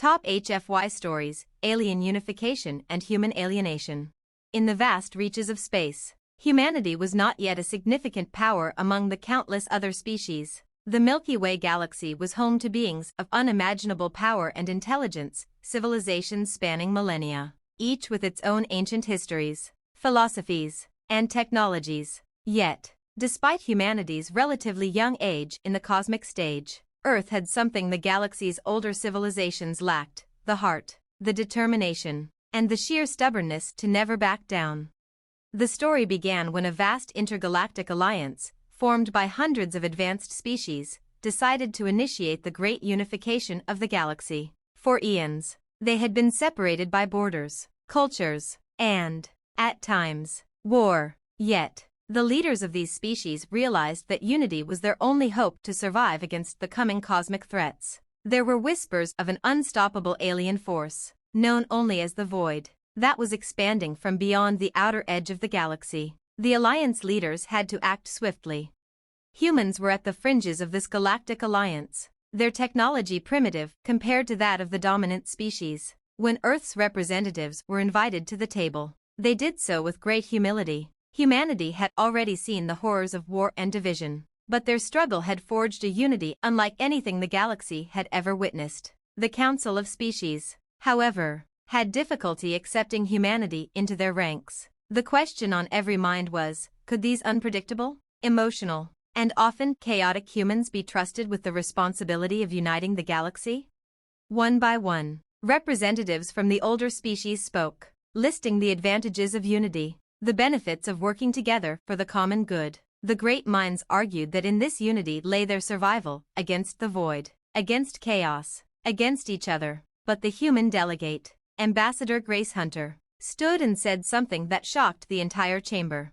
Top HFY stories: Alien Unification and Human Alienation. In the vast reaches of space, humanity was not yet a significant power among the countless other species. The Milky Way galaxy was home to beings of unimaginable power and intelligence, civilizations spanning millennia, each with its own ancient histories, philosophies, and technologies. Yet, despite humanity's relatively young age in the cosmic stage, Earth had something the galaxy's older civilizations lacked: the heart, the determination, and the sheer stubbornness to never back down. The story began when a vast intergalactic alliance, formed by hundreds of advanced species, decided to initiate the great unification of the galaxy. For eons, they had been separated by borders, cultures, and, at times, war. Yet, the leaders of these species realized that unity was their only hope to survive against the coming cosmic threats. There were whispers of an unstoppable alien force, known only as the Void, that was expanding from beyond the outer edge of the galaxy. The Alliance leaders had to act swiftly. Humans were at the fringes of this galactic alliance, their technology primitive compared to that of the dominant species. When Earth's representatives were invited to the table, they did so with great humility. Humanity had already seen the horrors of war and division, but their struggle had forged a unity unlike anything the galaxy had ever witnessed. The Council of Species, however, had difficulty accepting humanity into their ranks. The question on every mind was, could these unpredictable, emotional, and often chaotic humans be trusted with the responsibility of uniting the galaxy? One by one, representatives from the older species spoke, listing the advantages of unity, the benefits of working together for the common good. The great minds argued that in this unity lay their survival, against the void, against chaos, against each other. But the human delegate, Ambassador Grace Hunter, stood and said something that shocked the entire chamber.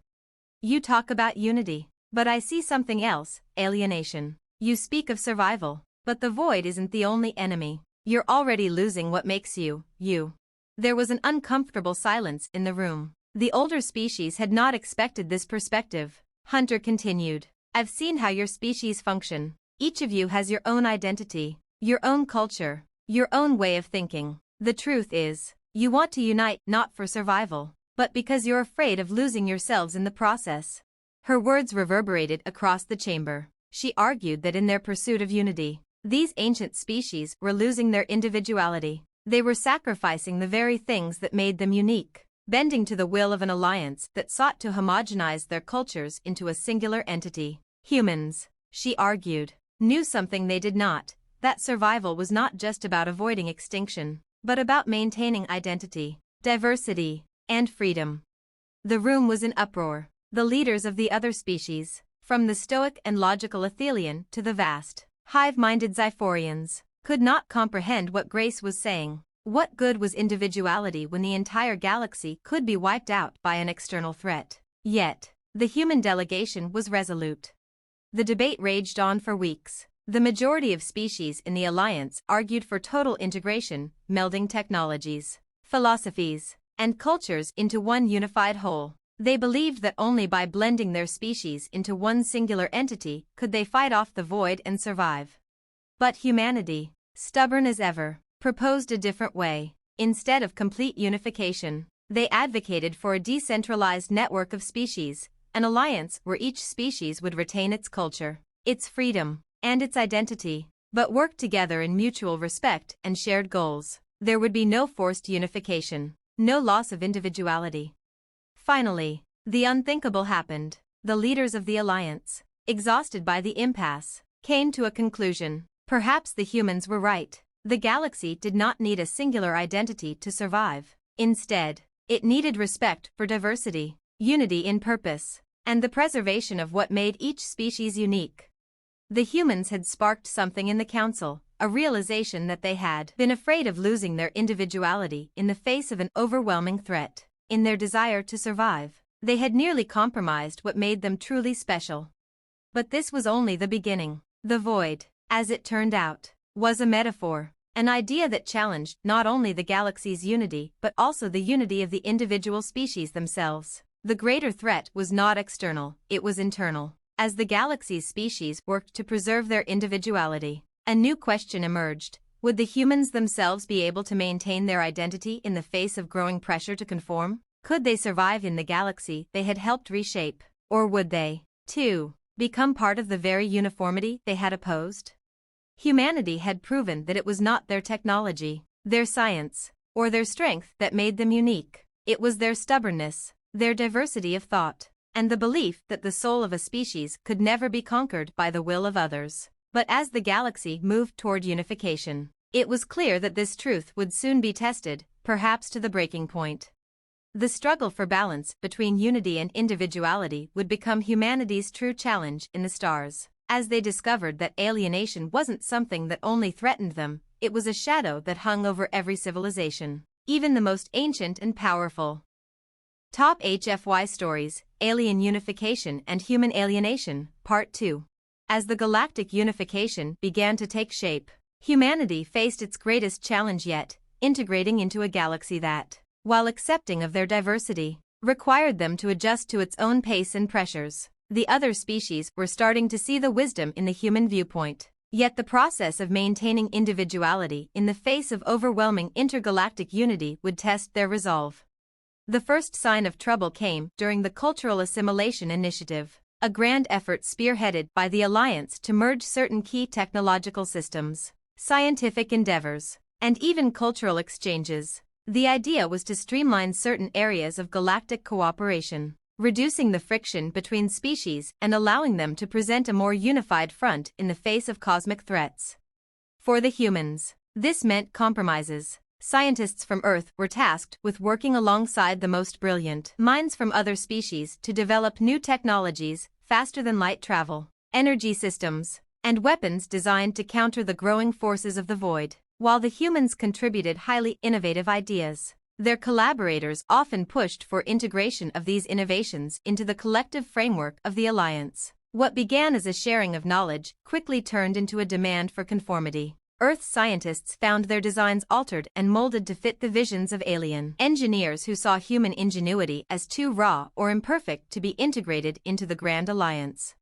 "You talk about unity, but I see something else: alienation. You speak of survival, but the void isn't the only enemy. You're already losing what makes you, you." There was an uncomfortable silence in the room. The older species had not expected this perspective. Hunter continued, "I've seen how your species function. Each of you has your own identity, your own culture, your own way of thinking. The truth is, you want to unite not for survival, but because you're afraid of losing yourselves in the process." Her words reverberated across the chamber. She argued that in their pursuit of unity, these ancient species were losing their individuality. They were sacrificing the very things that made them unique, bending to the will of an alliance that sought to homogenize their cultures into a singular entity. Humans, she argued, knew something they did not: that survival was not just about avoiding extinction, but about maintaining identity, diversity, and freedom. The room was in uproar. The leaders of the other species, from the stoic and logical Athelian to the vast, hive-minded Zyphorians, could not comprehend what Grace was saying. What good was individuality when the entire galaxy could be wiped out by an external threat? Yet, the human delegation was resolute. The debate raged on for weeks. The majority of species in the alliance argued for total integration, melding technologies, philosophies, and cultures into one unified whole. They believed that only by blending their species into one singular entity could they fight off the void and survive. But humanity, stubborn as ever, proposed a different way. Instead of complete unification, they advocated for a decentralized network of species, an alliance where each species would retain its culture, its freedom, and its identity, but work together in mutual respect and shared goals. There would be no forced unification, no loss of individuality. Finally, the unthinkable happened. The leaders of the alliance, exhausted by the impasse, came to a conclusion. Perhaps the humans were right. The galaxy did not need a singular identity to survive. Instead, it needed respect for diversity, unity in purpose, and the preservation of what made each species unique. The humans had sparked something in the council, a realization that they had been afraid of losing their individuality in the face of an overwhelming threat. In their desire to survive, they had nearly compromised what made them truly special. But this was only the beginning. The void, as it turned out, was a metaphor, an idea that challenged not only the galaxy's unity but also the unity of the individual species themselves. The greater threat was not external, it was internal. As the galaxy's species worked to preserve their individuality, a new question emerged: Would the humans themselves be able to maintain their identity in the face of growing pressure to conform? Could they survive in the galaxy they had helped reshape? Or would they, too, become part of the very uniformity they had opposed? Humanity had proven that it was not their technology, their science, or their strength that made them unique. It was their stubbornness, their diversity of thought, and the belief that the soul of a species could never be conquered by the will of others. But as the galaxy moved toward unification, it was clear that this truth would soon be tested, perhaps to the breaking point. The struggle for balance between unity and individuality would become humanity's true challenge in the stars. As they discovered that alienation wasn't something that only threatened them, it was a shadow that hung over every civilization, even the most ancient and powerful. Top HFY stories: Alien Unification and Human Alienation, Part 2. As the galactic unification began to take shape, humanity faced its greatest challenge yet, integrating into a galaxy that, while accepting of their diversity, required them to adjust to its own pace and pressures. The other species were starting to see the wisdom in the human viewpoint. Yet the process of maintaining individuality in the face of overwhelming intergalactic unity would test their resolve. The first sign of trouble came during the Cultural Assimilation Initiative, a grand effort spearheaded by the Alliance to merge certain key technological systems, scientific endeavors, and even cultural exchanges. The idea was to streamline certain areas of galactic cooperation, reducing the friction between species and allowing them to present a more unified front in the face of cosmic threats. For the humans, this meant compromises. Scientists from Earth were tasked with working alongside the most brilliant minds from other species to develop new technologies, faster than light travel, energy systems, and weapons designed to counter the growing forces of the void. While the humans contributed highly innovative ideas, their collaborators often pushed for integration of these innovations into the collective framework of the Alliance. What began as a sharing of knowledge quickly turned into a demand for conformity. Earth scientists found their designs altered and molded to fit the visions of alien engineers who saw human ingenuity as too raw or imperfect to be integrated into the Grand Alliance.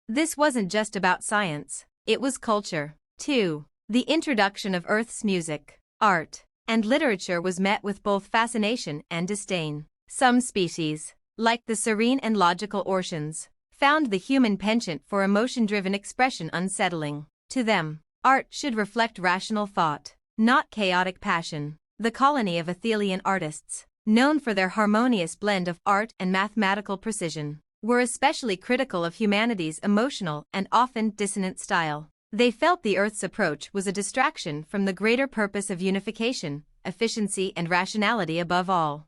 This wasn't just about science, it was culture, too. The introduction of Earth's music, art, and literature was met with both fascination and disdain. Some species, like the serene and logical Orcians, found the human penchant for emotion-driven expression unsettling. To them, art should reflect rational thought, not chaotic passion. The colony of Athelian artists, known for their harmonious blend of art and mathematical precision, were especially critical of humanity's emotional and often dissonant style. They felt the Earth's approach was a distraction from the greater purpose of unification, efficiency and rationality above all.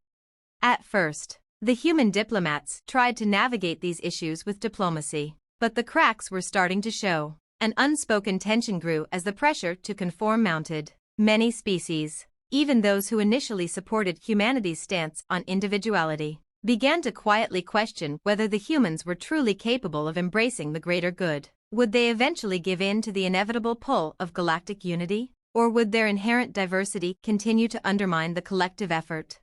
At first, the human diplomats tried to navigate these issues with diplomacy, but the cracks were starting to show. An unspoken tension grew as the pressure to conform mounted. Many species, even those who initially supported humanity's stance on individuality, began to quietly question whether the humans were truly capable of embracing the greater good. Would they eventually give in to the inevitable pull of galactic unity? Or would their inherent diversity continue to undermine the collective effort?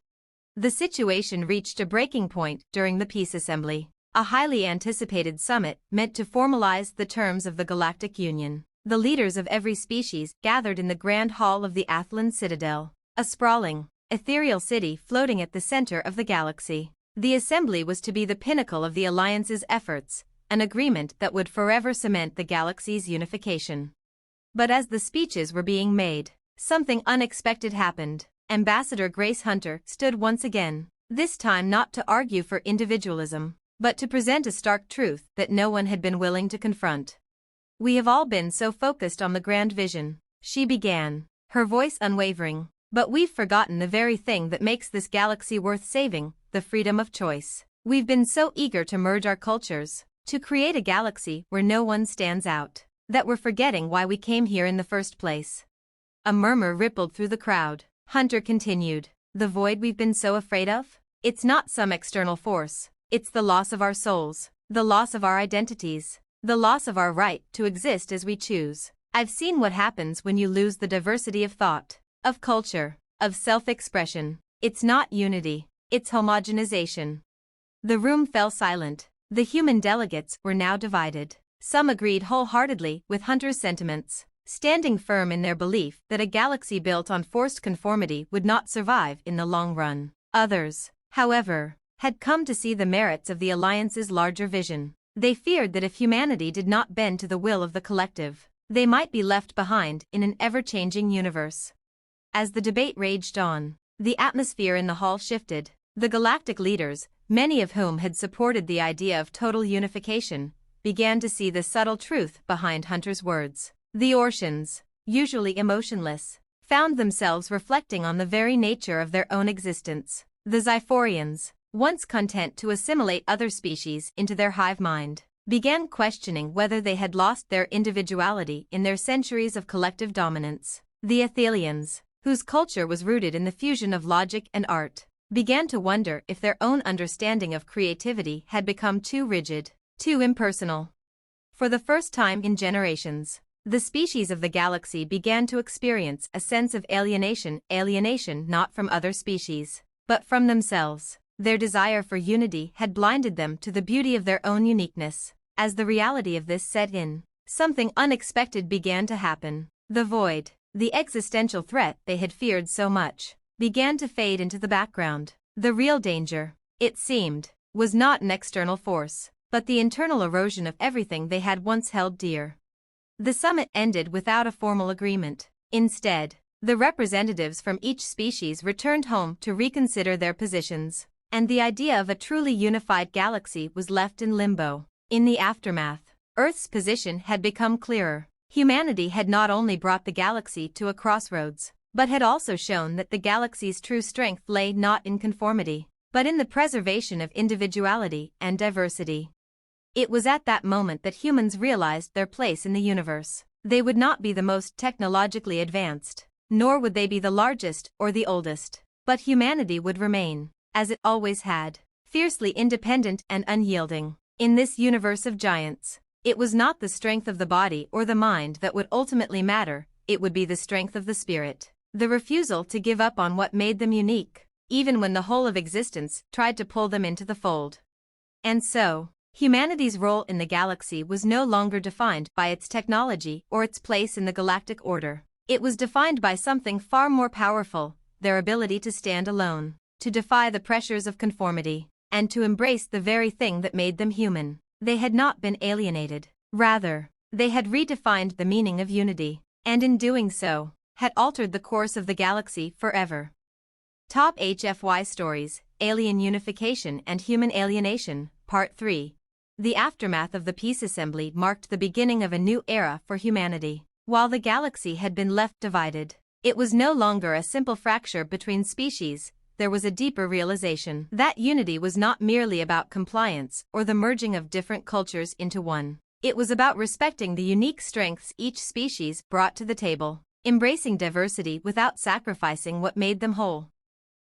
The situation reached a breaking point during the Peace Assembly, a highly anticipated summit meant to formalize the terms of the Galactic Union. The leaders of every species gathered in the Grand Hall of the Athlan Citadel, a sprawling, ethereal city floating at the center of the galaxy. The assembly was to be the pinnacle of the Alliance's efforts, an agreement that would forever cement the galaxy's unification. But as the speeches were being made, something unexpected happened. Ambassador Grace Hunter stood once again, this time not to argue for individualism, but to present a stark truth that no one had been willing to confront. "We have all been so focused on the grand vision," she began, her voice unwavering, "but we've forgotten the very thing that makes this galaxy worth saving, the freedom of choice. We've been so eager to merge our cultures, to create a galaxy where no one stands out, that we're forgetting why we came here in the first place." A murmur rippled through the crowd. Hunter continued, "The void we've been so afraid of? It's not some external force. It's the loss of our souls, the loss of our identities, the loss of our right to exist as we choose. I've seen what happens when you lose the diversity of thought, of culture, of self-expression. It's not unity, it's homogenization." The room fell silent. The human delegates were now divided. Some agreed wholeheartedly with Hunter's sentiments, standing firm in their belief that a galaxy built on forced conformity would not survive in the long run. Others, however, had come to see the merits of the Alliance's larger vision. They feared that if humanity did not bend to the will of the collective, they might be left behind in an ever-changing universe. As the debate raged on, the atmosphere in the hall shifted. The galactic leaders, many of whom had supported the idea of total unification, began to see the subtle truth behind Hunter's words. The Ortians, usually emotionless, found themselves reflecting on the very nature of their own existence. The Zyphorians, once content to assimilate other species into their hive mind, began questioning whether they had lost their individuality in their centuries of collective dominance. The Athelians, whose culture was rooted in the fusion of logic and art, began to wonder if their own understanding of creativity had become too rigid, too impersonal. For the first time in generations, the species of the galaxy began to experience a sense of alienation not from other species, but from themselves. Their desire for unity had blinded them to the beauty of their own uniqueness. As the reality of this set in, something unexpected began to happen. The void, the existential threat they had feared so much, began to fade into the background. The real danger, it seemed, was not an external force, but the internal erosion of everything they had once held dear. The summit ended without a formal agreement. Instead, the representatives from each species returned home to reconsider their positions, and the idea of a truly unified galaxy was left in limbo. In the aftermath, Earth's position had become clearer. Humanity had not only brought the galaxy to a crossroads, but had also shown that the galaxy's true strength lay not in conformity, but in the preservation of individuality and diversity. It was at that moment that humans realized their place in the universe. They would not be the most technologically advanced, nor would they be the largest or the oldest, but humanity would remain, as it always had, fiercely independent and unyielding. In this universe of giants, it was not the strength of the body or the mind that would ultimately matter, it would be the strength of the spirit. The refusal to give up on what made them unique, even when the whole of existence tried to pull them into the fold. And so, humanity's role in the galaxy was no longer defined by its technology or its place in the galactic order. It was defined by something far more powerful, their ability to stand alone, to defy the pressures of conformity, and to embrace the very thing that made them human. They had not been alienated. Rather, they had redefined the meaning of unity, and in doing so, had altered the course of the galaxy forever. Top HFY Stories, Alien Unification and Human Alienation, Part 3. The aftermath of the peace assembly marked the beginning of a new era for humanity. While the galaxy had been left divided, it was no longer a simple fracture between species. There was a deeper realization that unity was not merely about compliance or the merging of different cultures into one. It was about respecting the unique strengths each species brought to the table, embracing diversity without sacrificing what made them whole.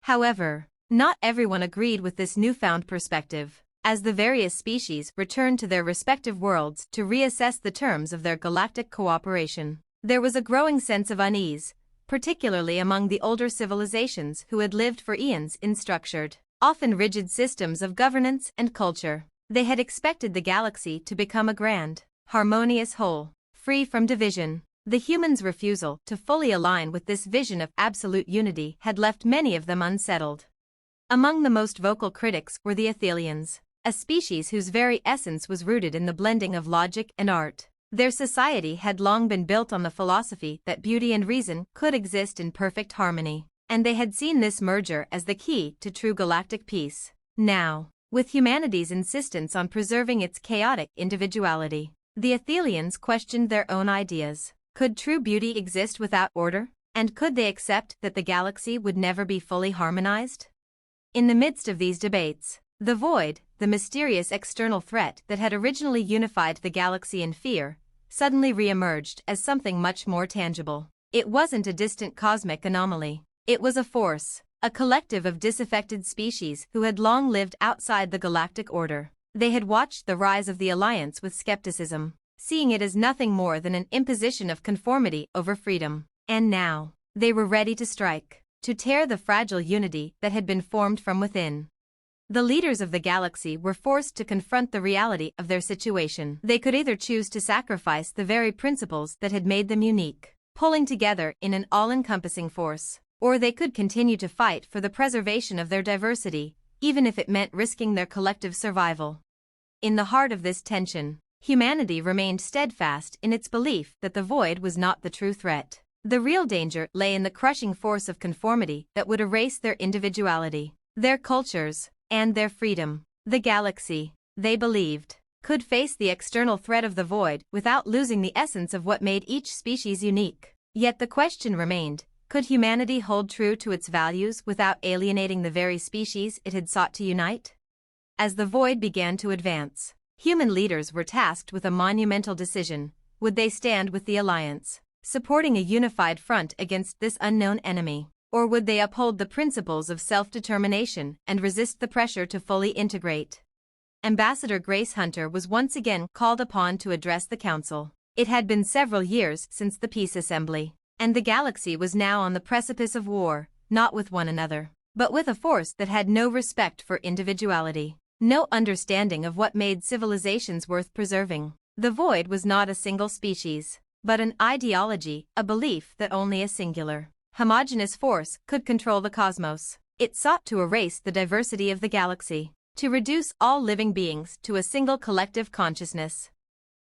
However, not everyone agreed with this newfound perspective. As the various species returned to their respective worlds to reassess the terms of their galactic cooperation, there was a growing sense of unease, particularly among the older civilizations who had lived for eons in structured, often rigid systems of governance and culture. They had expected the galaxy to become a grand, harmonious whole, free from division. The humans' refusal to fully align with this vision of absolute unity had left many of them unsettled. Among the most vocal critics were the Athelians, a species whose very essence was rooted in the blending of logic and art. Their society had long been built on the philosophy that beauty and reason could exist in perfect harmony, and they had seen this merger as the key to true galactic peace. Now, with humanity's insistence on preserving its chaotic individuality, the Athelians questioned their own ideas. Could true beauty exist without order? And could they accept that the galaxy would never be fully harmonized? In the midst of these debates, the void, the mysterious external threat that had originally unified the galaxy in fear, suddenly re-emerged as something much more tangible. It wasn't a distant cosmic anomaly. It was a force, a collective of disaffected species who had long lived outside the galactic order. They had watched the rise of the Alliance with skepticism, seeing it as nothing more than an imposition of conformity over freedom. And now, they were ready to strike, to tear the fragile unity that had been formed from within. The leaders of the galaxy were forced to confront the reality of their situation. They could either choose to sacrifice the very principles that had made them unique, pulling together in an all-encompassing force, or they could continue to fight for the preservation of their diversity, even if it meant risking their collective survival. In the heart of this tension, humanity remained steadfast in its belief that the void was not the true threat. The real danger lay in the crushing force of conformity that would erase their individuality, their cultures, and their freedom. The galaxy, they believed, could face the external threat of the void without losing the essence of what made each species unique. Yet the question remained, could humanity hold true to its values without alienating the very species it had sought to unite? As the void began to advance, human leaders were tasked with a monumental decision. Would they stand with the Alliance, supporting a unified front against this unknown enemy, or would they uphold the principles of self-determination and resist the pressure to fully integrate? Ambassador Grace Hunter was once again called upon to address the Council. It had been several years since the Peace Assembly, and the galaxy was now on the precipice of war, not with one another, but with a force that had no respect for individuality, no understanding of what made civilizations worth preserving. The void was not a single species, but an ideology, a belief that only a singular, homogeneous force could control the cosmos. It sought to erase the diversity of the galaxy, to reduce all living beings to a single collective consciousness.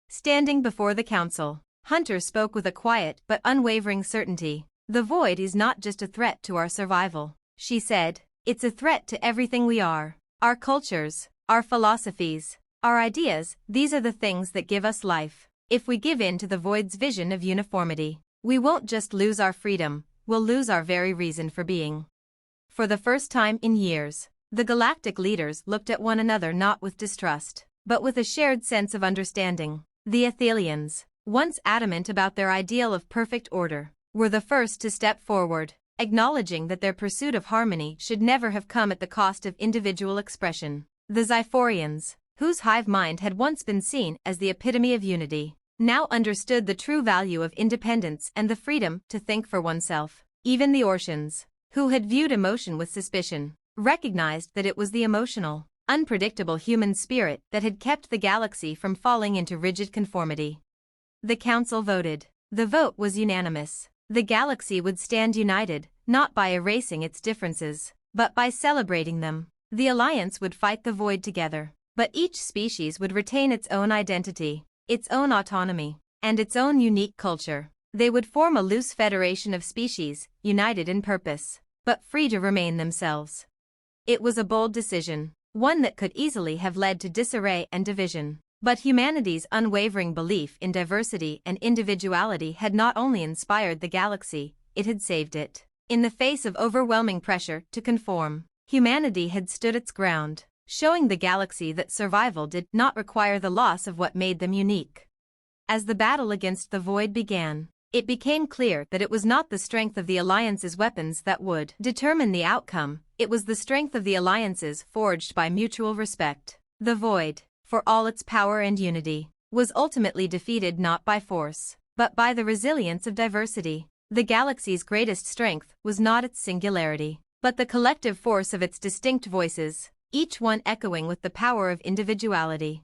Standing before the Council, Hunter spoke with a quiet but unwavering certainty. The void is not just a threat to our survival, she said. It's a threat to everything we are. Our cultures, our philosophies, our ideas, these are the things that give us life. If we give in to the void's vision of uniformity, we won't just lose our freedom, we'll lose our very reason for being. For the first time in years, the galactic leaders looked at one another not with distrust, but with a shared sense of understanding. The Athelians, once adamant about their ideal of perfect order, were the first to step forward, acknowledging that their pursuit of harmony should never have come at the cost of individual expression. The Zyphorians, whose hive mind had once been seen as the epitome of unity, now understood the true value of independence and the freedom to think for oneself. Even the Ortians, who had viewed emotion with suspicion, recognized that it was the emotional, unpredictable human spirit that had kept the galaxy from falling into rigid conformity. The Council voted. The vote was unanimous. The galaxy would stand united, not by erasing its differences, but by celebrating them. The Alliance would fight the void together, but each species would retain its own identity, its own autonomy, and its own unique culture. They would form a loose federation of species, united in purpose, but free to remain themselves. It was a bold decision, one that could easily have led to disarray and division. But humanity's unwavering belief in diversity and individuality had not only inspired the galaxy, it had saved it. In the face of overwhelming pressure to conform, humanity had stood its ground, showing the galaxy that survival did not require the loss of what made them unique. As the battle against the void began, it became clear that it was not the strength of the Alliance's weapons that would determine the outcome, it was the strength of the alliances forged by mutual respect. The void, for all its power and unity, was ultimately defeated not by force, but by the resilience of diversity. The galaxy's greatest strength was not its singularity, but the collective force of its distinct voices, each one echoing with the power of individuality.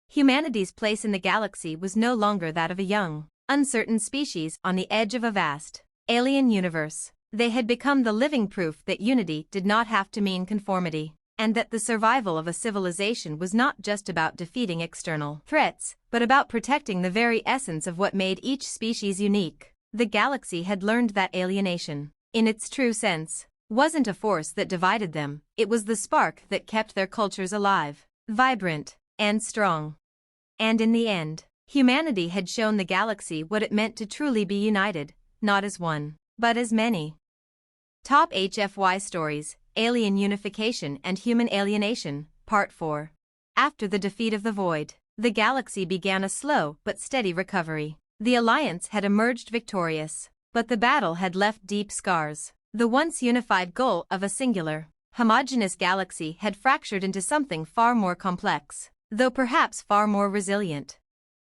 Humanity's place in the galaxy was no longer that of a young, uncertain species on the edge of a vast, alien universe. They had become the living proof that unity did not have to mean conformity, and that the survival of a civilization was not just about defeating external threats, but about protecting the very essence of what made each species unique. The galaxy had learned that alienation, in its true sense, wasn't a force that divided them, it was the spark that kept their cultures alive, vibrant, and strong. And in the end, humanity had shown the galaxy what it meant to truly be united, not as one, but as many. Top HFY Stories, Alien Unification and Human Alienation, Part 4. After the defeat of the void, the galaxy began a slow but steady recovery. The Alliance had emerged victorious, but the battle had left deep scars. The once unified goal of a singular, homogeneous galaxy had fractured into something far more complex, though perhaps far more resilient.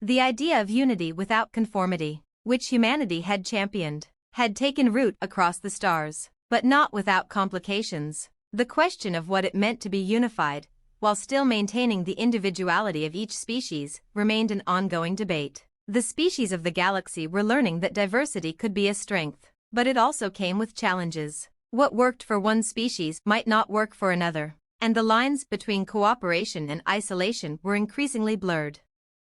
The idea of unity without conformity, which humanity had championed, had taken root across the stars, but not without complications. The question of what it meant to be unified, while still maintaining the individuality of each species, remained an ongoing debate. The species of the galaxy were learning that diversity could be a strength, but it also came with challenges. What worked for one species might not work for another, and the lines between cooperation and isolation were increasingly blurred.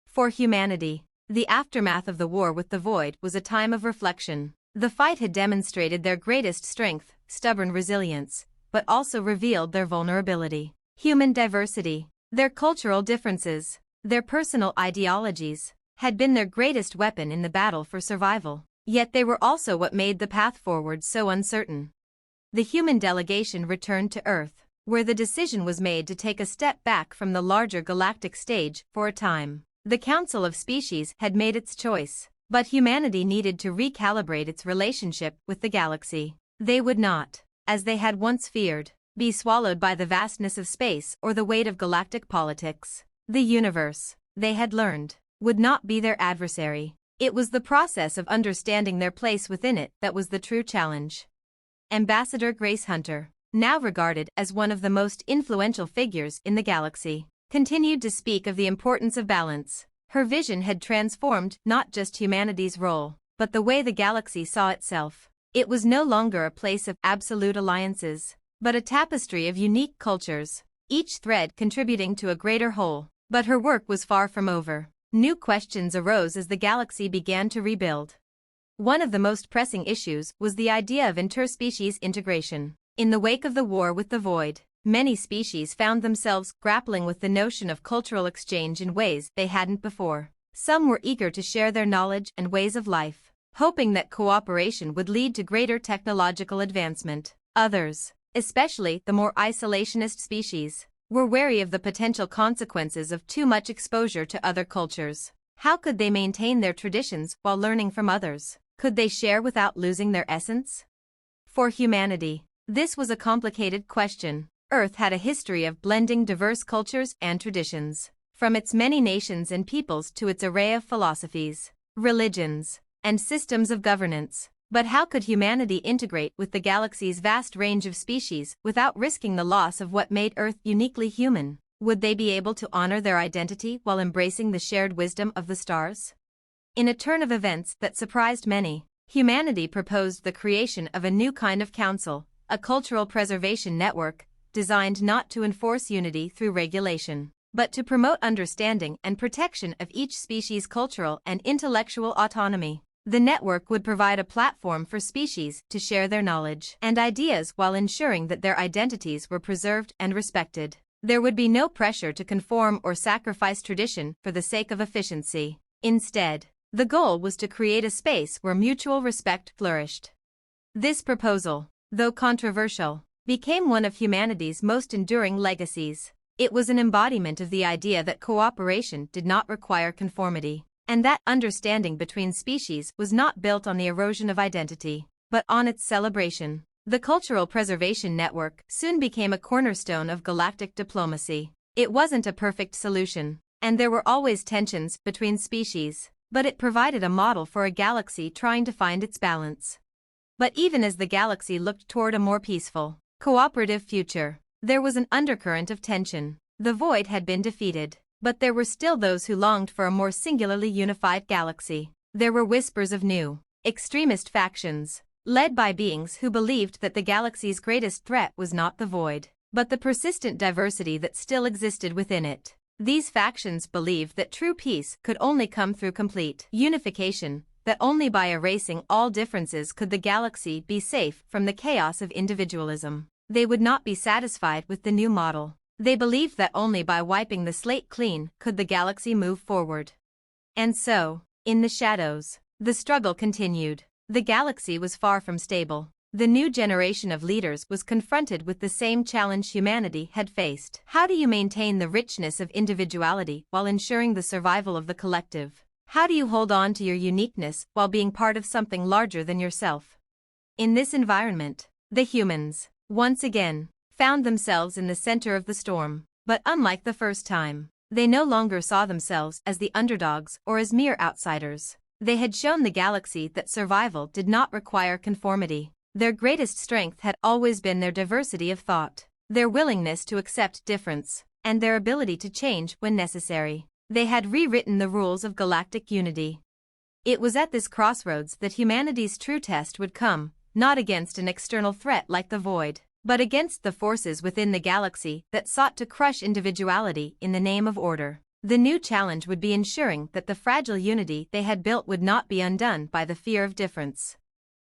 For humanity, the aftermath of the war with the Void was a time of reflection. The fight had demonstrated their greatest strength, stubborn resilience, but also revealed their vulnerability. Human diversity, their cultural differences, their personal ideologies, had been their greatest weapon in the battle for survival. Yet they were also what made the path forward so uncertain. The human delegation returned to Earth, where the decision was made to take a step back from the larger galactic stage for a time. The Council of Species had made its choice, but humanity needed to recalibrate its relationship with the galaxy. They would not, as they had once feared, be swallowed by the vastness of space or the weight of galactic politics. The universe, they had learned, would not be their adversary. It was the process of understanding their place within it that was the true challenge. Ambassador Grace Hunter, now regarded as one of the most influential figures in the galaxy, continued to speak of the importance of balance. Her vision had transformed not just humanity's role, but the way the galaxy saw itself. It was no longer a place of absolute alliances, but a tapestry of unique cultures, each thread contributing to a greater whole. But her work was far from over. New questions arose as the galaxy began to rebuild. One of the most pressing issues was the idea of interspecies integration. In the wake of the war with the Void, many species found themselves grappling with the notion of cultural exchange in ways they hadn't before. Some were eager to share their knowledge and ways of life, hoping that cooperation would lead to greater technological advancement. Others, especially the more isolationist species, were wary of the potential consequences of too much exposure to other cultures. How could they maintain their traditions while learning from others? Could they share without losing their essence? For humanity, this was a complicated question. Earth had a history of blending diverse cultures and traditions, from its many nations and peoples to its array of philosophies, religions, and systems of governance. But how could humanity integrate with the galaxy's vast range of species without risking the loss of what made Earth uniquely human? Would they be able to honor their identity while embracing the shared wisdom of the stars? In a turn of events that surprised many, humanity proposed the creation of a new kind of council, a cultural preservation network, designed not to enforce unity through regulation, but to promote understanding and protection of each species' cultural and intellectual autonomy. The network would provide a platform for species to share their knowledge and ideas while ensuring that their identities were preserved and respected. There would be no pressure to conform or sacrifice tradition for the sake of efficiency. Instead, the goal was to create a space where mutual respect flourished. This proposal, though controversial, became one of humanity's most enduring legacies. It was an embodiment of the idea that cooperation did not require conformity, and that understanding between species was not built on the erosion of identity, but on its celebration. The Cultural Preservation Network soon became a cornerstone of galactic diplomacy. It wasn't a perfect solution, and there were always tensions between species, but it provided a model for a galaxy trying to find its balance. But even as the galaxy looked toward a more peaceful, cooperative future, there was an undercurrent of tension. The Void had been defeated, but there were still those who longed for a more singularly unified galaxy. There were whispers of new, extremist factions, led by beings who believed that the galaxy's greatest threat was not the Void, but the persistent diversity that still existed within it. These factions believed that true peace could only come through complete unification, that only by erasing all differences could the galaxy be safe from the chaos of individualism. They would not be satisfied with the new model. They believed that only by wiping the slate clean could the galaxy move forward. And so, in the shadows, the struggle continued. The galaxy was far from stable. The new generation of leaders was confronted with the same challenge humanity had faced. How do you maintain the richness of individuality while ensuring the survival of the collective? How do you hold on to your uniqueness while being part of something larger than yourself? In this environment, the humans, once again, found themselves in the center of the storm. But unlike the first time, they no longer saw themselves as the underdogs or as mere outsiders. They had shown the galaxy that survival did not require conformity. Their greatest strength had always been their diversity of thought, their willingness to accept difference, and their ability to change when necessary. They had rewritten the rules of galactic unity. It was at this crossroads that humanity's true test would come, not against an external threat like the void, but against the forces within the galaxy that sought to crush individuality in the name of order. The new challenge would be ensuring that the fragile unity they had built would not be undone by the fear of difference.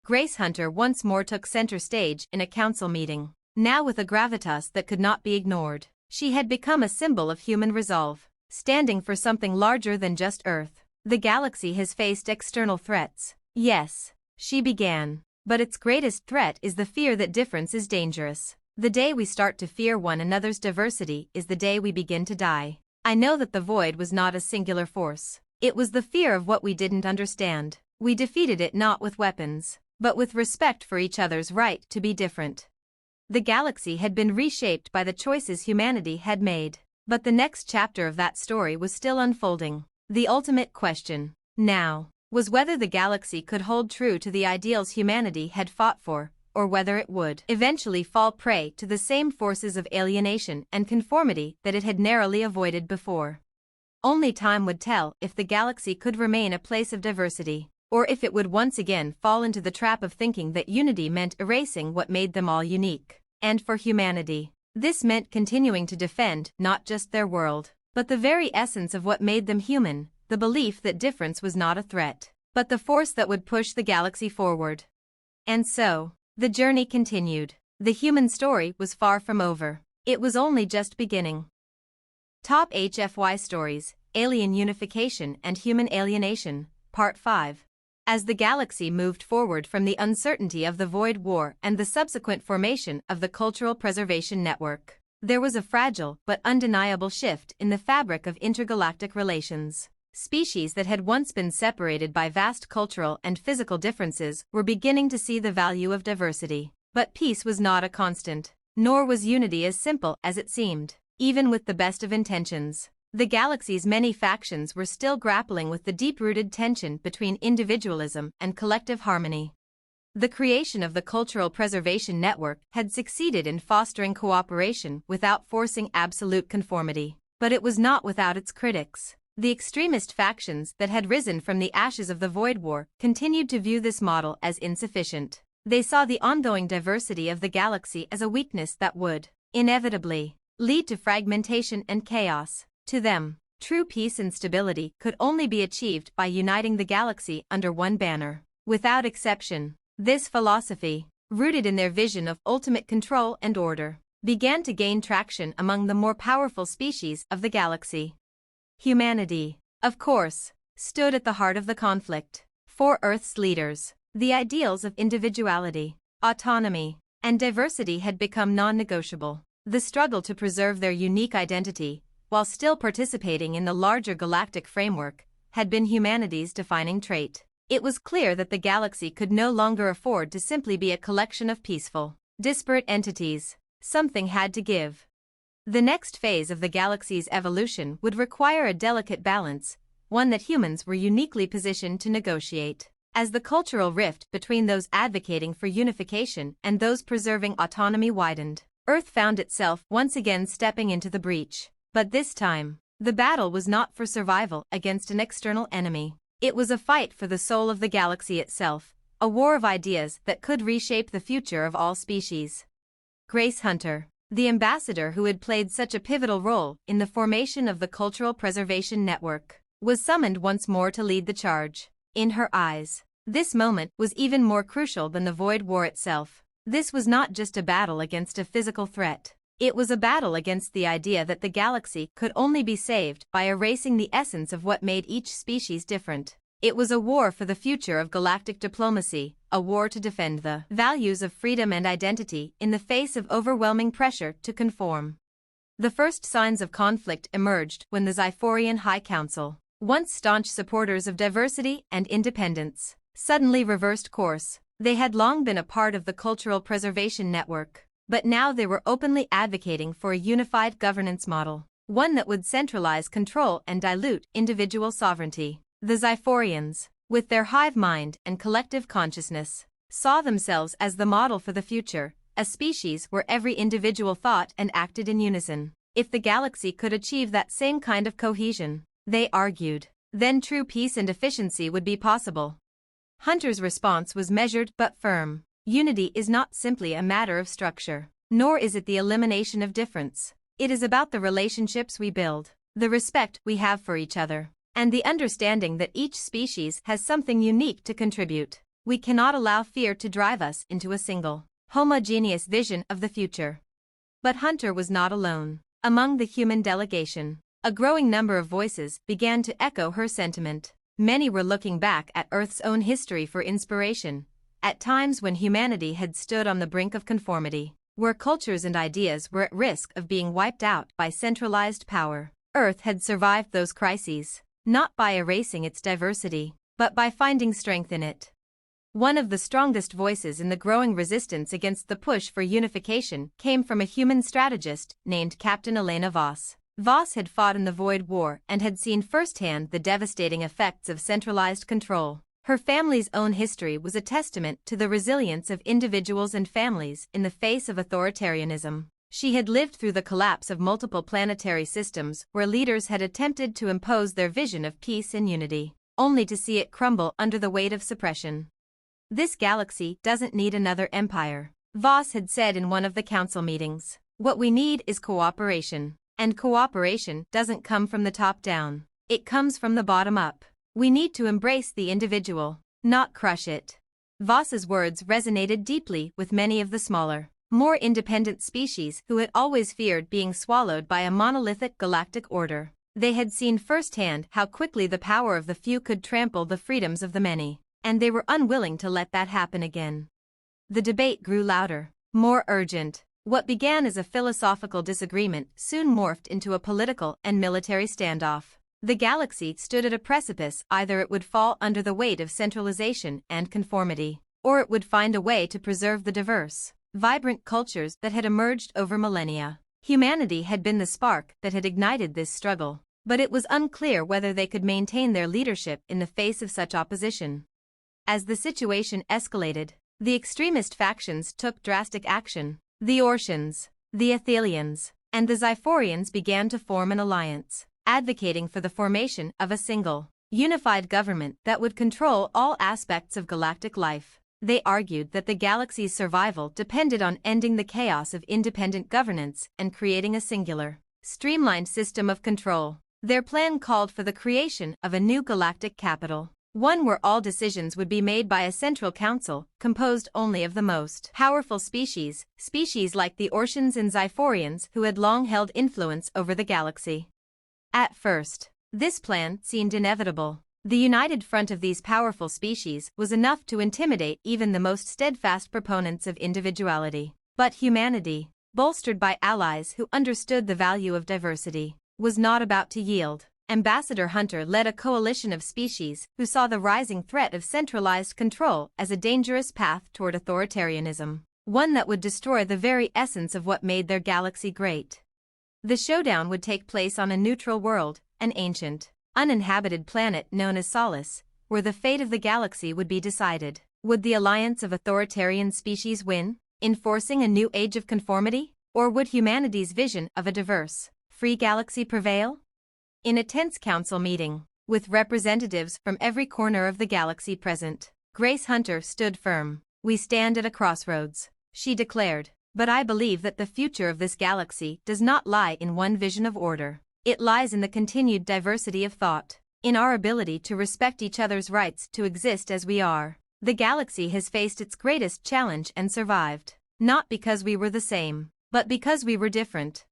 Grace Hunter once more took center stage in a council meeting. Now with a gravitas that could not be ignored, she had become a symbol of human resolve, standing for something larger than just Earth. The galaxy has faced external threats. Yes, she began. But its greatest threat is the fear that difference is dangerous. The day we start to fear one another's diversity is the day we begin to die. I know that the void was not a singular force. It was the fear of what we didn't understand. We defeated it not with weapons, but with respect for each other's right to be different. The galaxy had been reshaped by the choices humanity had made. But the next chapter of that story was still unfolding. The ultimate question, now, was whether the galaxy could hold true to the ideals humanity had fought for, or whether it would eventually fall prey to the same forces of alienation and conformity that it had narrowly avoided before. Only time would tell if the galaxy could remain a place of diversity, or if it would once again fall into the trap of thinking that unity meant erasing what made them all unique. And for humanity, this meant continuing to defend not just their world, but the very essence of what made them human, the belief that difference was not a threat, but the force that would push the galaxy forward. And so, the journey continued. The human story was far from over. It was only just beginning. Top HFY Stories, Alien Unification and Human Alienation, Part 5. As the galaxy moved forward from the uncertainty of the Void War and the subsequent formation of the Cultural Preservation Network, there was a fragile but undeniable shift in the fabric of intergalactic relations. Species that had once been separated by vast cultural and physical differences were beginning to see the value of diversity. But peace was not a constant, nor was unity as simple as it seemed. Even with the best of intentions, the galaxy's many factions were still grappling with the deep-rooted tension between individualism and collective harmony. The creation of the Cultural Preservation Network had succeeded in fostering cooperation without forcing absolute conformity. But it was not without its critics. The extremist factions that had risen from the ashes of the Void War continued to view this model as insufficient. They saw the ongoing diversity of the galaxy as a weakness that would, inevitably, lead to fragmentation and chaos. To them, true peace and stability could only be achieved by uniting the galaxy under one banner. Without exception, this philosophy, rooted in their vision of ultimate control and order, began to gain traction among the more powerful species of the galaxy. Humanity, of course, stood at the heart of the conflict. For Earth's leaders, the ideals of individuality, autonomy, and diversity had become non-negotiable. The struggle to preserve their unique identity, while still participating in the larger galactic framework, had been humanity's defining trait. It was clear that the galaxy could no longer afford to simply be a collection of peaceful, disparate entities. Something had to give. The next phase of the galaxy's evolution would require a delicate balance, one that humans were uniquely positioned to negotiate. As the cultural rift between those advocating for unification and those preserving autonomy widened, Earth found itself once again stepping into the breach. But this time, the battle was not for survival against an external enemy. It was a fight for the soul of the galaxy itself, a war of ideas that could reshape the future of all species. Grace Hunter, the ambassador who had played such a pivotal role in the formation of the Cultural Preservation Network, was summoned once more to lead the charge. In her eyes, this moment was even more crucial than the Void War itself. This was not just a battle against a physical threat. It was a battle against the idea that the galaxy could only be saved by erasing the essence of what made each species different. It was a war for the future of galactic diplomacy, a war to defend the values of freedom and identity in the face of overwhelming pressure to conform. The first signs of conflict emerged when the Zyphorian High Council, once staunch supporters of diversity and independence, suddenly reversed course. They had long been a part of the Cultural Preservation Network, but now they were openly advocating for a unified governance model, one that would centralize control and dilute individual sovereignty. The Zyphorians, with their hive mind and collective consciousness, saw themselves as the model for the future, a species where every individual thought and acted in unison. If the galaxy could achieve that same kind of cohesion, they argued, then true peace and efficiency would be possible. Hunter's response was measured but firm. Unity is not simply a matter of structure, nor is it the elimination of difference. It is about the relationships we build, the respect we have for each other, and the understanding that each species has something unique to contribute. We cannot allow fear to drive us into a single, homogeneous vision of the future. But Hunter was not alone. Among the human delegation, a growing number of voices began to echo her sentiment. Many were looking back at Earth's own history for inspiration, at times when humanity had stood on the brink of conformity, where cultures and ideas were at risk of being wiped out by centralized power. Earth had survived those crises, not by erasing its diversity, but by finding strength in it. One of the strongest voices in the growing resistance against the push for unification came from a human strategist named Captain Elena Voss. Voss had fought in the Void War and had seen firsthand the devastating effects of centralized control. Her family's own history was a testament to the resilience of individuals and families in the face of authoritarianism. She had lived through the collapse of multiple planetary systems where leaders had attempted to impose their vision of peace and unity, only to see it crumble under the weight of suppression. This galaxy doesn't need another empire, Voss had said in one of the council meetings. What we need is cooperation. And cooperation doesn't come from the top down. It comes from the bottom up. We need to embrace the individual, not crush it. Voss's words resonated deeply with many of the smaller, more independent species who had always feared being swallowed by a monolithic galactic order. They had seen firsthand how quickly the power of the few could trample the freedoms of the many, and they were unwilling to let that happen again. The debate grew louder, more urgent. What began as a philosophical disagreement soon morphed into a political and military standoff. The galaxy stood at a precipice. Either it would fall under the weight of centralization and conformity, or it would find a way to preserve the diverse, vibrant cultures that had emerged over millennia. Humanity had been the spark that had ignited this struggle, but it was unclear whether they could maintain their leadership in the face of such opposition. As the situation escalated, the extremist factions took drastic action. The Orcians, the Athelians, and the Zyphorians began to form an alliance, advocating for the formation of a single, unified government that would control all aspects of galactic life. They argued that the galaxy's survival depended on ending the chaos of independent governance and creating a singular, streamlined system of control. Their plan called for the creation of a new galactic capital, one where all decisions would be made by a central council composed only of the most powerful species like the Orcians and Zyphorians who had long held influence over the galaxy. At first, this plan seemed inevitable. The united front of these powerful species was enough to intimidate even the most steadfast proponents of individuality. But humanity, bolstered by allies who understood the value of diversity, was not about to yield. Ambassador Hunter led a coalition of species who saw the rising threat of centralized control as a dangerous path toward authoritarianism, one that would destroy the very essence of what made their galaxy great. The showdown would take place on a neutral world, an ancient, uninhabited planet known as Solace, where the fate of the galaxy would be decided. Would the alliance of authoritarian species win, enforcing a new age of conformity? Or would humanity's vision of a diverse, free galaxy prevail? In a tense council meeting, with representatives from every corner of the galaxy present, Grace Hunter stood firm. "We stand at a crossroads," she declared, "but I believe that the future of this galaxy does not lie in one vision of order. It lies in the continued diversity of thought, in our ability to respect each other's rights to exist as we are. The galaxy has faced its greatest challenge and survived, not because we were the same, but because we were different."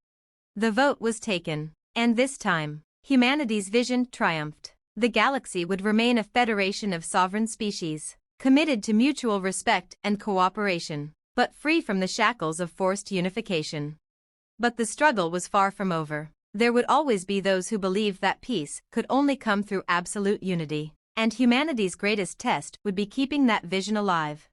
The vote was taken, and this time, humanity's vision triumphed. The galaxy would remain a federation of sovereign species, committed to mutual respect and cooperation, but free from the shackles of forced unification. But the struggle was far from over. There would always be those who believed that peace could only come through absolute unity, and humanity's greatest test would be keeping that vision alive.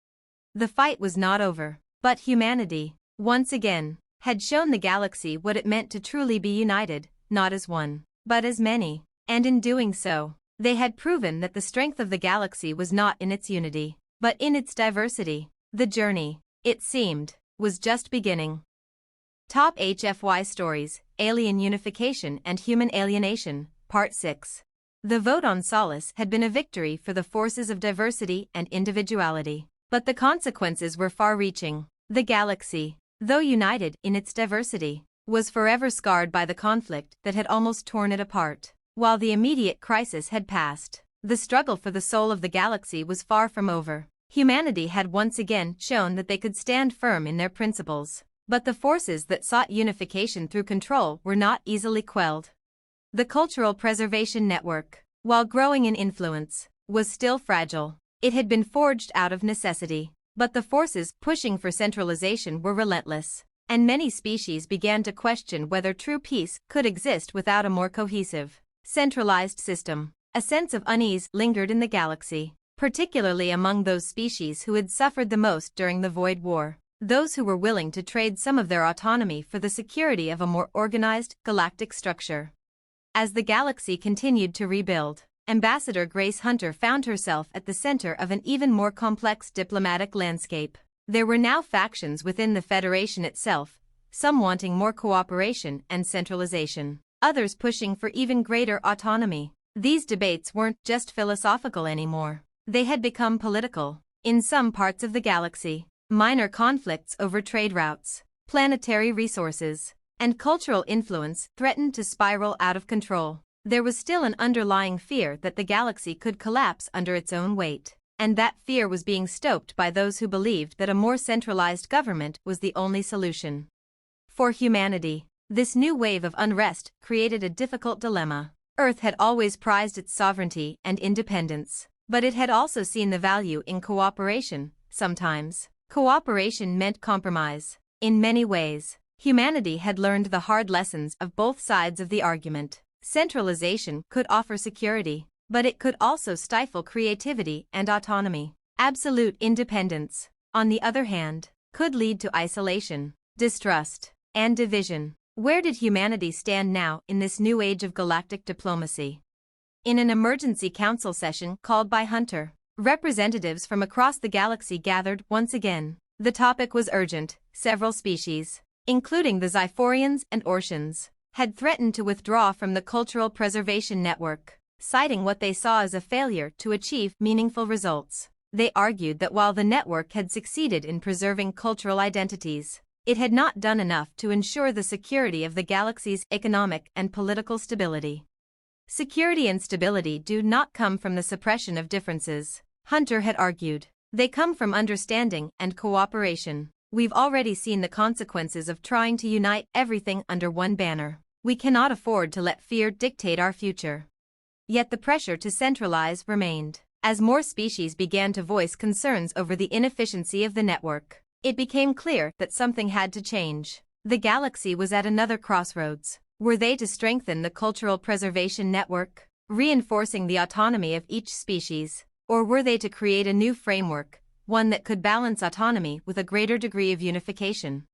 The fight was not over, but humanity, once again, had shown the galaxy what it meant to truly be united, not as one, but as many, and in doing so, they had proven that the strength of the galaxy was not in its unity, but in its diversity. The journey, it seemed, was just beginning. Top HFY Stories, Alien Unification and Human Alienation, Part 6. The vote on Solace had been a victory for the forces of diversity and individuality, but the consequences were far-reaching. The galaxy, though united in its diversity, was forever scarred by the conflict that had almost torn it apart. While the immediate crisis had passed, the struggle for the soul of the galaxy was far from over. Humanity had once again shown that they could stand firm in their principles, but the forces that sought unification through control were not easily quelled. The Cultural Preservation Network, while growing in influence, was still fragile. It had been forged out of necessity, but the forces pushing for centralization were relentless, and many species began to question whether true peace could exist without a more cohesive, centralized system. A sense of unease lingered in the galaxy, particularly among those species who had suffered the most during the Void War, those who were willing to trade some of their autonomy for the security of a more organized, galactic structure. As the galaxy continued to rebuild, Ambassador Grace Hunter found herself at the center of an even more complex diplomatic landscape. There were now factions within the Federation itself, some wanting more cooperation and centralization, others pushing for even greater autonomy. These debates weren't just philosophical anymore. They had become political. In some parts of the galaxy, minor conflicts over trade routes, planetary resources, and cultural influence threatened to spiral out of control. There was still an underlying fear that the galaxy could collapse under its own weight, and that fear was being stoked by those who believed that a more centralized government was the only solution. For humanity, this new wave of unrest created a difficult dilemma. Earth had always prized its sovereignty and independence, but it had also seen the value in cooperation. Sometimes, cooperation meant compromise. In many ways, humanity had learned the hard lessons of both sides of the argument. Centralization could offer security, but it could also stifle creativity and autonomy. Absolute independence, on the other hand, could lead to isolation, distrust, and division. Where did humanity stand now in this new age of galactic diplomacy? In an emergency council session called by Hunter, representatives from across the galaxy gathered once again. The topic was urgent. Several species, including the Zyphorians and Ortians, had threatened to withdraw from the Cultural Preservation Network, citing what they saw as a failure to achieve meaningful results. They argued that while the network had succeeded in preserving cultural identities, it had not done enough to ensure the security of the galaxy's economic and political stability. Security and stability do not come from the suppression of differences, Hunter had argued. They come from understanding and cooperation. We've already seen the consequences of trying to unite everything under one banner. We cannot afford to let fear dictate our future. Yet the pressure to centralize remained. As more species began to voice concerns over the inefficiency of the network, it became clear that something had to change. The galaxy was at another crossroads. Were they to strengthen the Cultural Preservation Network, reinforcing the autonomy of each species, or were they to create a new framework, one that could balance autonomy with a greater degree of unification?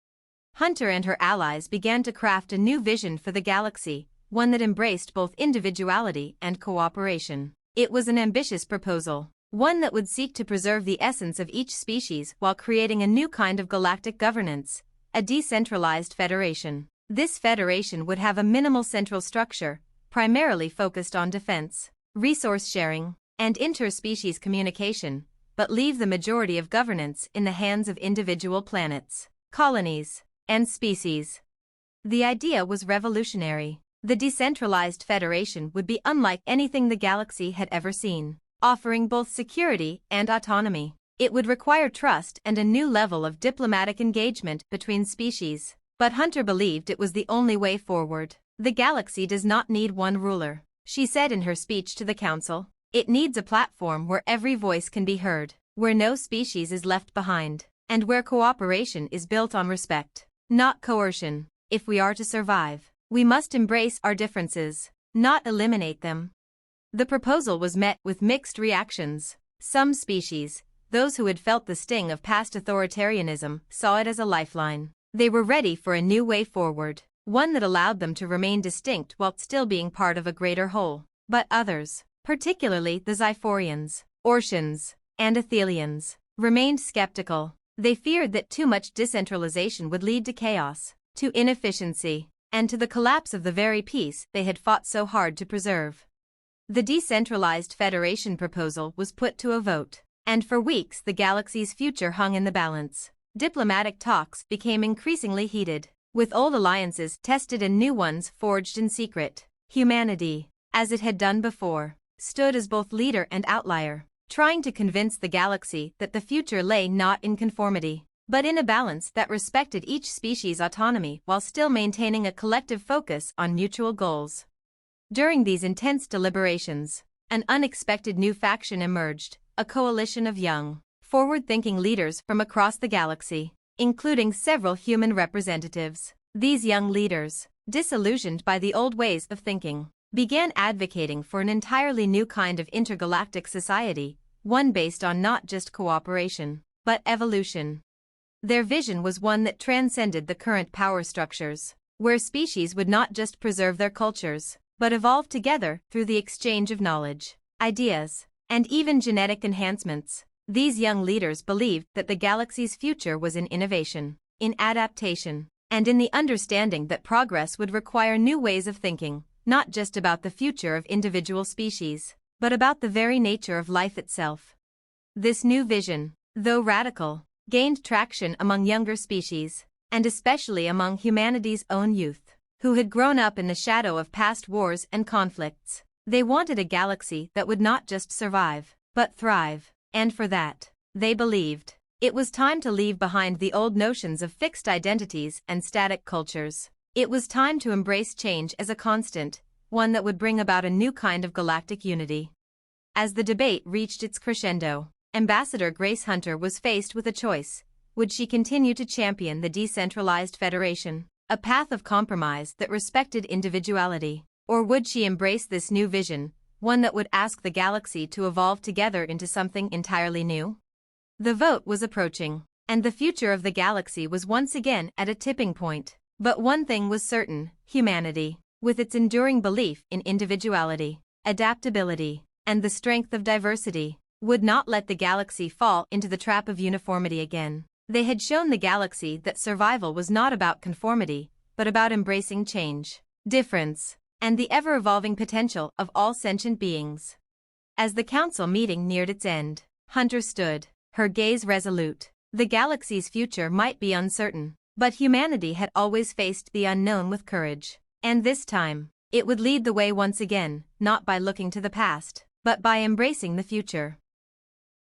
Hunter and her allies began to craft a new vision for the galaxy, one that embraced both individuality and cooperation. It was an ambitious proposal, one that would seek to preserve the essence of each species while creating a new kind of galactic governance, a decentralized federation. This federation would have a minimal central structure, primarily focused on defense, resource sharing, and interspecies communication, but leave the majority of governance in the hands of individual planets, colonies, and species. The idea was revolutionary. The decentralized federation would be unlike anything the galaxy had ever seen, offering both security and autonomy. It would require trust and a new level of diplomatic engagement between species, but Hunter believed it was the only way forward. The galaxy does not need one ruler, she said in her speech to the council. It needs a platform where every voice can be heard, where no species is left behind, and where cooperation is built on respect, not coercion. If we are to survive, we must embrace our differences, not eliminate them. The proposal was met with mixed reactions. Some species, those who had felt the sting of past authoritarianism, saw it as a lifeline. They were ready for a new way forward, one that allowed them to remain distinct while still being part of a greater whole. But others, particularly the Zyphorians, Ortians, and Athelians remained skeptical. They feared that too much decentralization would lead to chaos, to inefficiency, and to the collapse of the very peace they had fought so hard to preserve. The decentralized federation proposal was put to a vote, and for weeks the galaxy's future hung in the balance. Diplomatic talks became increasingly heated, with old alliances tested and new ones forged in secret. Humanity, as it had done before, stood as both leader and outlier, trying to convince the galaxy that the future lay not in conformity, but in a balance that respected each species' autonomy while still maintaining a collective focus on mutual goals. During these intense deliberations, an unexpected new faction emerged, a coalition of young, forward-thinking leaders from across the galaxy, including several human representatives. These young leaders, disillusioned by the old ways of thinking, began advocating for an entirely new kind of intergalactic society, one based on not just cooperation, but evolution. Their vision was one that transcended the current power structures, where species would not just preserve their cultures, but evolve together through the exchange of knowledge, ideas, and even genetic enhancements. These young leaders believed that the galaxy's future was in innovation, in adaptation, and in the understanding that progress would require new ways of thinking, not just about the future of individual species, but about the very nature of life itself. This new vision, though radical, gained traction among younger species, and especially among humanity's own youth, who had grown up in the shadow of past wars and conflicts. They wanted a galaxy that would not just survive, but thrive, and for that, they believed, it was time to leave behind the old notions of fixed identities and static cultures. It was time to embrace change as a constant, one that would bring about a new kind of galactic unity. As the debate reached its crescendo, Ambassador Grace Hunter was faced with a choice. Would she continue to champion the decentralized federation, a path of compromise that respected individuality, or would she embrace this new vision, one that would ask the galaxy to evolve together into something entirely new? The vote was approaching, and the future of the galaxy was once again at a tipping point. But one thing was certain: humanity, with its enduring belief in individuality, adaptability, and the strength of diversity, would not let the galaxy fall into the trap of uniformity again. They had shown the galaxy that survival was not about conformity, but about embracing change, difference, and the ever-evolving potential of all sentient beings. As the council meeting neared its end, Hunter stood, her gaze resolute. The galaxy's future might be uncertain, but humanity had always faced the unknown with courage. And this time, it would lead the way once again, not by looking to the past, but by embracing the future.